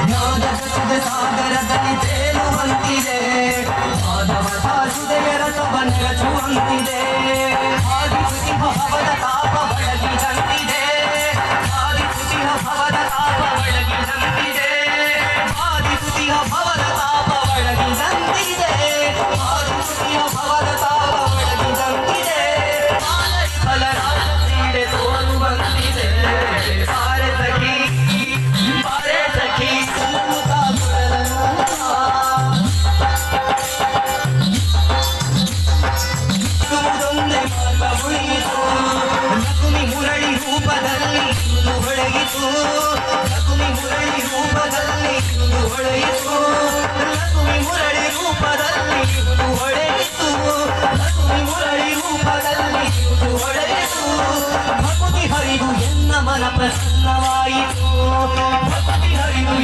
ಜ್ಞಾನದ ಸಾಗರದಲ್ಲಿ ತೇಲುವಂತಿದೆ ಮಾಧವದ ಹೃದಯ ರಸವ ನೆರಚುವಂತಿದೆ ಆದಿಪುಟಿ ಭವದ ತಾಪ ಬೆಳಗಿದಂತಿದೆ ಆದಿಪುಟಿ ಭವದ ತಾಪ ಬೆಳಗಿದಂತಿದೆ ಆದಿಪುಟಿ ಭವದ ತಾಪ ಬೆಳಗಿದಂತಿದೆ ಆದಿಪುಟಿ ಭವದ ತಾಪ ಬೆಳಗಿದಂತಿದೆ ಫಲರಾಜ ಕ್ರೀಡೆ ತೋರುವಂತಿದೆ ಬಾರೆ ಸಖಿ ಲಕ್ಷ್ಮಿ ಮುರಳಿ ರೂಪದಲ್ಲಿ ಹೊಳೆಯಿತು ಲಕ್ಷ್ಮಿ ಮುರಳಿ ರೂಪದಲ್ಲಿ ಹೊಳೆಯಿತು ಲಕ್ಷ್ಮಿ ಮುರಳಿ ರೂಪದಲ್ಲಿ ಹೊಳೆಯಿತು ಲಕ್ಷ್ಮಿ ಮುರಳಿ ರೂಪದಲ್ಲಿ ಹೊಳೆಯಿತು ಭಕ್ತಿ ಹರಿದು ಎನ್ನ ಮನ ಪ್ರಸನ್ನವಾಯಿತು ಭಕ್ತಿ ಹರಿದು